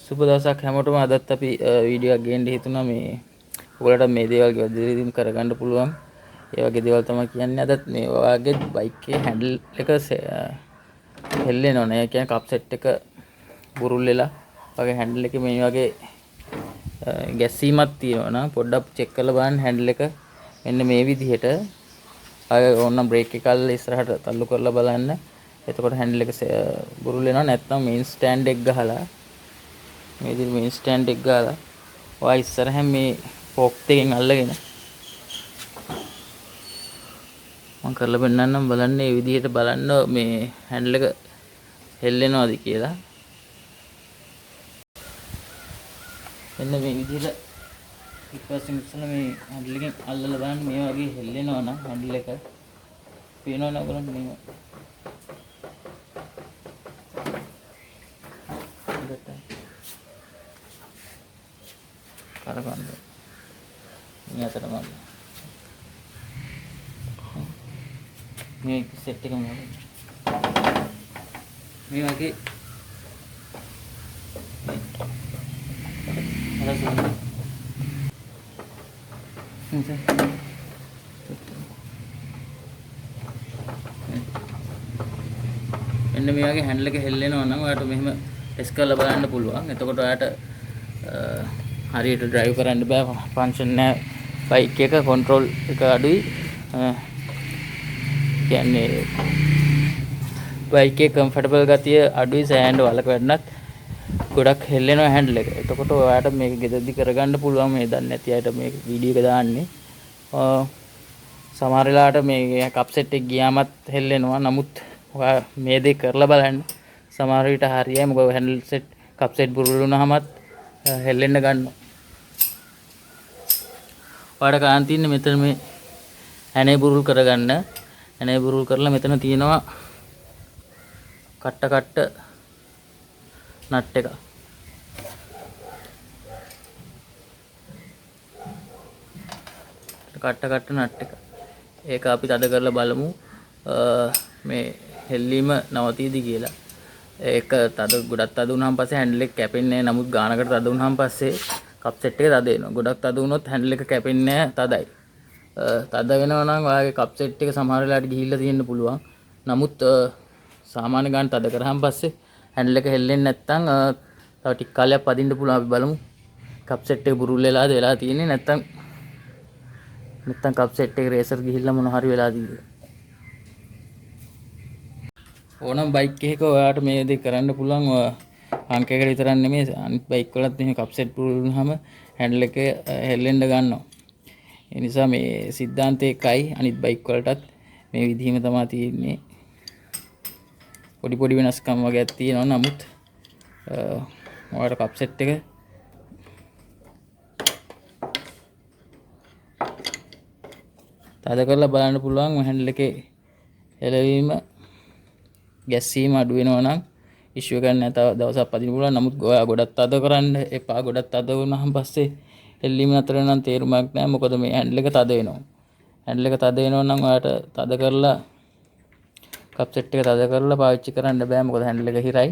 සුබ දවසක් හැමෝටම. අදත් අපි වීඩියෝ එකක් ගේන්න හිතුණා. මේ ඔයාලට මේ දේවල් ගෙදරදීම කරගන්න පුළුවන්. ඒ වගේ දේවල් තමයි කියන්නේ. අදත් මේ ඔයාගේ බයික් එකේ හැන්ඩල් එක හෙල්ලෙනවා නේ. ඒ කියන්නේ කප් සෙට් එක බුරුල් වෙලා වගේ හැන්ඩල් එකේ මේ වගේ ගැස්සීමක් තියෙනවා නම් පොඩ්ඩක් චෙක් කරලා බලන්න හැන්ඩල් එක මෙන්න මේ විදිහට. අය ඕනනම් බ්‍රේක් එක අල්ලලා ඉස්සරහට තල්ලු කරලා බලන්න. එතකොට හැන්ඩල් එක බුරුල් වෙනවා. නැත්නම් මේන් ස්ටෑන්ඩ් එක ගහලා මේ විදිහට මේන් ස්ටෑන්ඩ් එක ගහලා ඔයා ඉස්සරහින් මේ ෆෝක් එකෙන් අල්ලගෙන මම කරලා පෙන්නන්නම්. බලන්න මේ විදිහට බලන්න මේ හැන්ඩල් එක හෙල්ලෙනවද කියලා. මෙන්න මේ විදිහට ඊපස්සේ ඉස්සලා මේ හැන්ඩල් එකෙන් අල්ලලා බලන්න මේ වගේ හෙල්ලෙනවා නම් හැන්ඩල් එක පේනවනේ ඔයගොල්ලන්ට මේ කරගන්න මේ අතට ගන්න මේ සෙට් එක මොනවද මේ වගේ මෙන්න මේ වගේ හැන්ඩල් එක හෙල්ලෙනවා නම් ඔයාලට මෙහෙම ටෙස්ට් කරලා බලන්න පුළුවන්. එතකොට ඔයාලට හරියට ඩ්‍රයිව් කරන්න බෑ. ෆන්ක්ෂන් නැහැ බයික් එක. කන්ට්‍රෝල් එක අඩුයි. කියන්නේ බයික් එකේ කම්ෆර්ටබල් ගතිය අඩුයි. සෑහෙන වලක වැඩනත් ගොඩක් හෙල්ලෙනවා හැන්ඩල් එක. එතකොට ඔයාලට මේක ගෙදරදි කරගන්න පුළුවන්. මේ දන්නේ නැති අයට මේ වීඩියෝ එක දාන්නේ. සමහර වෙලාවට මේ කප් සෙට් එක ගියාමත් හෙල්ලෙනවා. නමුත් ඔයා මේ දේ කරලා බලන්න. සමහර විට හරියයි. මොකද හැන්ඩල් සෙට් කප් සෙට් බුරුල් වුණාමත් හෙල්ලෙන්න ගන්නවා. ඔයාලට කරන් තියන්නේ මෙතන මේ ඇනේ බුරුල් කරගන්න. ඇනේ බුරුල් කරලා මෙතන තියෙනවා කට්ට නට් එක. කට්ට නට් එක. ඒක අපි තද කරලා බලමු මේ හෙල්ලීම නවතීද කියලා. ඒක ගොඩක් තද වුණාන් පස්සේ හැන්ඩල් එක කැපෙන්නේ නැහැ. නමුත් ගානකට තද වුණාන් පස්සේ කප් සෙට් එක තද වෙනවා. ගොඩක් තද වුණොත් හැන්ඩල් එක කැපෙන්නේ නැහැ. තදයි. තද වෙනවා නම් ඔයාගේ කප් සෙට් එක සමහර වෙලාවට ගිහිල්ලා තියෙන්න පුළුවන්. නමුත් සාමාන්‍ය ගාන තද කරාන් පස්සේ හැන්ඩල් එක හෙල්ලෙන්නේ නැත්නම් තව ටික කාලයක් පදින්න පුළුවන්. අපි බලමු කප් සෙට් එක බුරුල් වෙලාද වෙලා තියෙන්නේ නැත්නම් කප් සෙට් එක රේසර් ගිහිල්ලා මොන හරි වෙලාද කියලා. ඕනම් බයික් එකක ඔයාලට මේ දේ කරන්න පුළුවන්. අංකයකට විතරක් නෙමෙයි අනිත් බයික් වලත් මේ කප් සෙට් බුරුල් වුණාම හැන්ඩල් එක හෙල්ලෙන්න ගන්නවා. ඒ නිසා මේ සිද්ධාන්තය එකයි අනිත් බයික් වලටත් මේ විදිහම තමයි තියෙන්නේ. පොඩි වෙනස්කම් වගේක් තියෙනවා. නමුත් ඔයාලට කප් සෙට් එක තද කරලා බලන්න පුළුවන්. හැන්ඩල් එකේ එළවීම ගැස්සීම අඩු වෙනවා නම් ඉෂුව එකක් නැහැ. තව දවසක් පදින්න පුළුවන්. නමුත් ඔයා ගොඩක් තද කරන්න එපා. ගොඩක් තද වුණාන් පස්සේ එල්ලීම නතර වෙනවා නම් තේරුමක් නැහැ. මොකද මේ හැන්ඩල් එක තද වෙනවා. හැන්ඩල් එක තද වෙනවා නම් ඔයාට තද කරලා කප් සෙට් එක තද කරලා පාවිච්චි කරන්න බෑ. මොකද හැන්ඩල් එක හිරයි.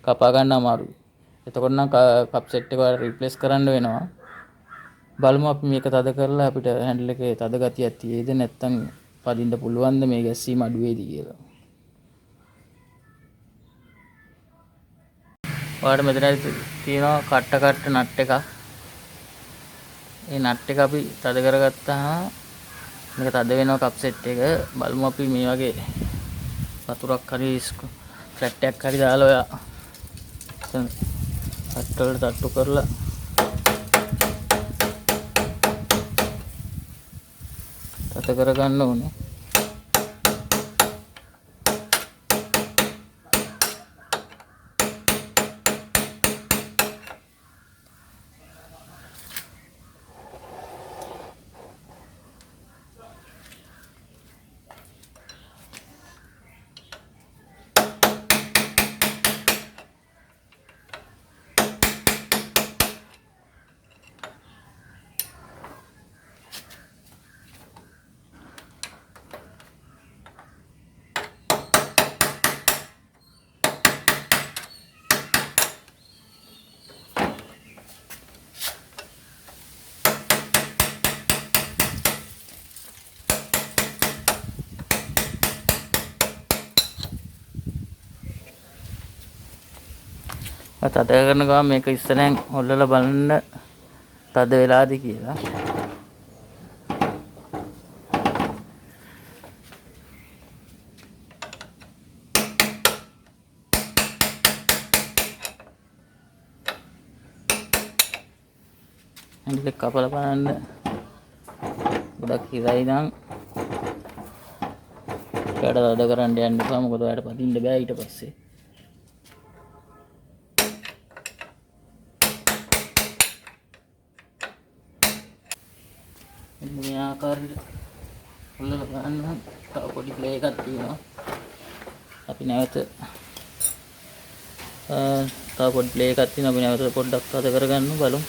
කපා ගන්න අමාරුයි. එතකොට නම් කප් සෙට් එක රිප්ලේස් කරන්න වෙනවා. බලමු අපි මේක තද කරලා අපිට හැන්ඩල් එකේ තද ගතියක් තියෙයිද නැත්නම් පදින්න පුළුවන්ද මේ ගැස්සීම අඩු වේද කියලා. ඔයාලට මෙතන තියෙනවා කට්ට නට් එකක්. ඒ නට් එක අපි තද කරගත්තාම මේක තද වෙනවා කප් සෙට් එක. බලමු අපි මේ වගේ වතුරක් හරි ෆ්ලැට් එකක් හරි දාලා ඔයා නට් වලට තට්ටු කරලා තද කරගන්න ඕනේ. තද කරන ගමන් මේක ඉස්සරහෙන් හොල්ලලා බලන්න තද වෙලාද කියලා. හැන්ඩල් එක කපලා බලන්න. ගොඩක් හිරයි නම් ඒකට තද කරන්න යන්න එපා. මොකද ඔයාලට පදින්න බෑ ඊට පස්සේ. මේ ආකාරයට හොල්ලලා බලන්න. තව පොඩි ප්ලේ එකක් තියෙනවා. අපි නැවත තව පොඩි ප්ලේ එකක් තියෙනවා. අපි නැවත පොඩ්ඩක් තද කරගන්න බලමු.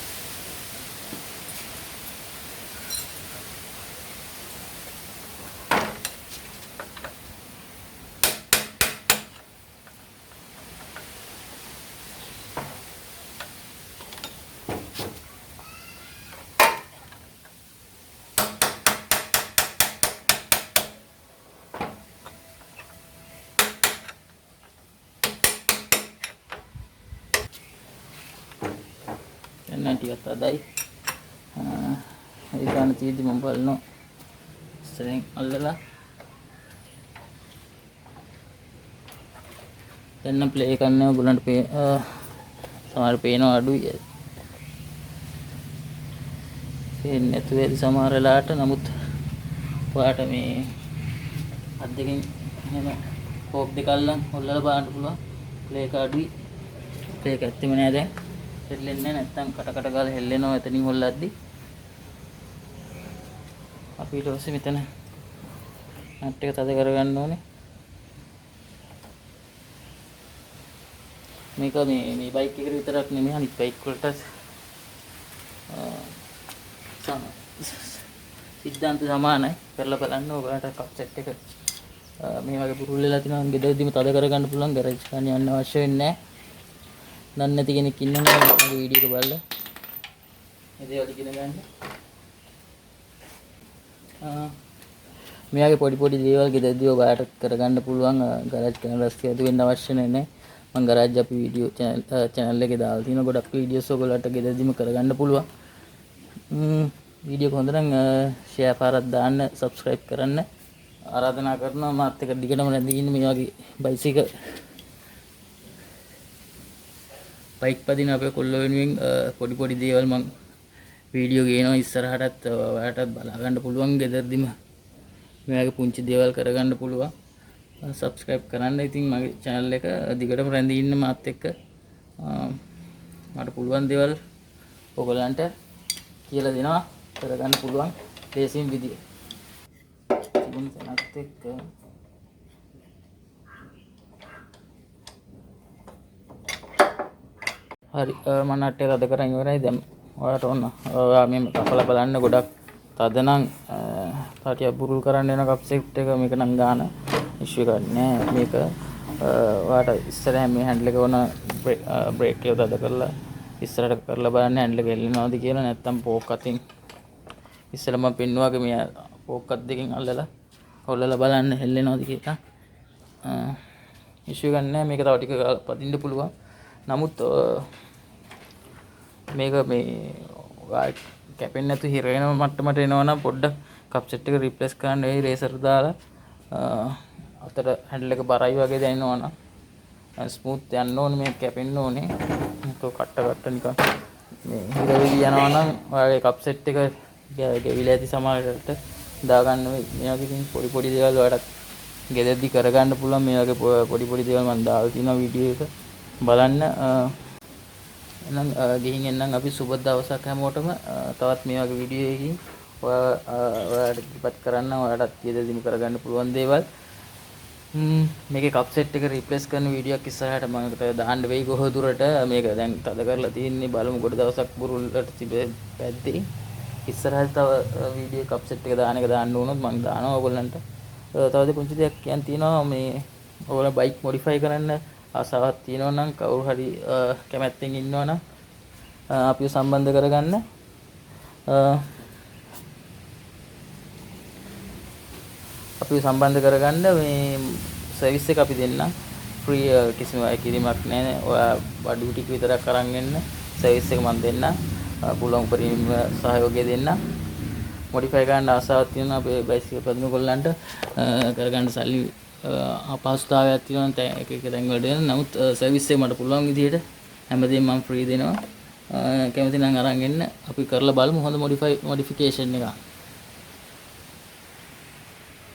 එන්න ටිකක් තදයි. ඒ ගන්න තියෙද්දි මම බලනවා ඉස්සරහින් අල්ලලා දැන් ප්ලේ කරනවා. ඔයගොල්ලන්ට සමහර පේනවා අඩුයි. පේන්නේ නැතුව ඇති සමහර වෙලාවට. නමුත් ඔයාට මේ අත් දෙකෙන් එහෙම කෝප් දෙක අල්ලන් හොල්ලලා බලන්න පුළුවන්. ප්ලේ එක අඩුයි. ප්ලේ එක ඇත්තෙම නෑ දැන්. හෙල්ලෙන්නේ නැත්තම් කට ගාලා හෙල්ලෙනවා එතනින් හොල්ලද්දි. අපි ඊට පස්සේ මෙතන නට් එක තද කරගන්න ඕනේ. මේක මේ බයික් එකට විතරක් නෙමෙයි අනිත් බයික් වලට සිද්ධාන්ත සමානයි. කරලා බලන්න. ඔයාලට කප් සෙට් එක මේ වගේ පුරුල් වෙලා තිනවා. ගෙදරදීම තද කරගන්න පුළුවන්. ගෑරේජ් ගන්න යන්න අවශ්‍ය වෙන්නේ නැහැ. දන්නේ නැති කෙනෙක් ඉන්නවා නම් මගේ වීඩියෝ එක බලලා මේ දේවල් ඉගෙන ගන්න. මේ වගේ පොඩි දේවල් ගෙදරදී ඔයාලට කරගන්න පුළුවන්. ගරාජ් කැමරාස් තියදු වෙන්න අවශ්‍ය නැහැ. මම ගරාජ් අපි වීඩියෝ channel එකේ දාලා තියෙනවා. ගොඩක් වීඩියෝස් ඔයගොල්ලන්ට ගෙදරදීම කරගන්න පුළුවන්. වීඩියෝ එක හොඳ නම් ෂෙයා පාරක් දාන්න, subscribe කරන්න ආරාධනා කරනවා. මාත් එක්ක දිගටම රැඳී ඉන්න මේ වගේ බයික් පදින අපේ කොල්ලෝ වෙනුවෙන් පොඩි දේවල් මම වීඩියෝ ගේනවා. ඉස්සරහටත් ඔයාලටත් බලා ගන්න පුළුවන්. ගෙදරදිම මේ වගේ පුංචි දේවල් කරගන්න පුළුවන්. subscribe කරන්න. ඉතින් මගේ channel එක දිගටම රැඳී ඉන්න මාත් එක්ක මට පුළුවන් දේවල් ඔයගලන්ට කියලා දෙනවා. කරගන්න පුළුවන් ලේසියෙන් විදිය. තිබුණ තැනත් එක්ක හරි මම නට් එක තද කරන් ඉවරයි. දැන් ඔයාලට ඕන ඔයා මේ කපලා බලන්න. ගොඩක් තද නම් තාටිය බුරුල් කරන්න යන කප් සෙට් එක. මේක නම් ගාන ඉෂුව එකක් නෑ. මේක ඔයාලට ඉස්සරහින් මේ හැන්ඩල් එක ඕන බ්‍රේක් එක තද කරලා ඉස්සරහට කරලා බලන්න හැන්ඩල් එක එල්ලෙනවද කියලා. නැත්තම් පෝක් අතින් ඉස්සෙල්ලා මම පෙන්නුවාගේ මේ පෝක් අත් දෙකෙන් අල්ලලා හොල්ලලා බලන්න හෙල්ලෙනවද කියලා. ඉෂුව එකක් නෑ. මේක තව ටික පදින්න පුළුවන්. නමුත් මේක මේ කැපෙන්නේ නැතු හිර වෙන මට්ටමට එනවනම් පොඩ්ඩක් කප් සෙට් එක රිප්ලේස් කරන්න වෙයි. රේසර් දාලා අතට හැන්ඩල් එක බරයි වගේ දැනෙනවනම් ස්මූත් යන්න ඕනේ. මේක කැපෙන්න ඕනේ. මේක කට්ට නිකන් මේ හිර වෙවි යනවනම් ඔයාගේ කප් සෙට් එක ගෙවිලා ඇති සමහරකට දාගන්න වෙයි. මේ වගේ පොඩි දේවල් ඔයාලට ගෙදරදී කරගන්න පුළුවන්. මේ වගේ පොඩි දේවල් මම දාලා තියෙනවා වීඩියෝ එක බලන්න. එහෙනම් ගිහින් එන්නම් අපි. සුබ දවසක් හැමෝටම. තවත් මේ වගේ වීඩියෝ එකකින් ඔයාලට ඉදිරිපත් කරන්න. ඔයාලට ගෙදරදීම කරගන්න පුළුවන් දේවල්. මේකේ කප් සෙට් එක රිප්ලේස් කරන වීඩියෝ එකක් ඉස්සරහට මම දාන්න වෙයි. කොහොම දුරට මේක දැන් තද කරලා තියෙන්නේ. බලමු ගොඩ දවසක් බුරුල්ලට පැද්දේ. ඉස්සරහට තව වීඩියෝ කප් සෙට් එක දාන එක දාන්න වුණොත් මම දානවා ඔයගොල්ලන්ට. තව පුංචි දෙයක් කියන්න තියෙනවා. මේ ඔයාලා බයික් මොඩිෆයි කරන්න ආසාවක් තියෙනවා නම් කවුරු හරි කැමැත්තෙන් ඉන්නවා නම් අපිව සම්බන්ධ කරගන්න. අපිව සම්බන්ධ කරගන්න. මේ සර්විස් එක අපි දෙන්නම්. ෆ්‍රී කිසිම කිරීමක් නැහැ. ඔයා බඩු ටික විතරක් අරන් එන්න. සර්විස් එක මම දෙන්න. පුළුවන් උපරිම සහයෝගය දෙන්න. මොඩිෆයි කරන්න ආසාවක් තියෙනවා අපේ බයිසිකල් පදින කොල්ලන්ට කරගන්න සල්ලි අපහසුතාවයක් තියෙනවා එක එක තැන් වලට එන. නමුත් සර්විස් එක මට පුළුවන් විදිහට හැමදේම මම ෆ්‍රී දෙනවා. කැමති නම් අරන් එන්න. අපි කරලා බලමු හොඳ මොඩිෆිකේෂන් එකක්.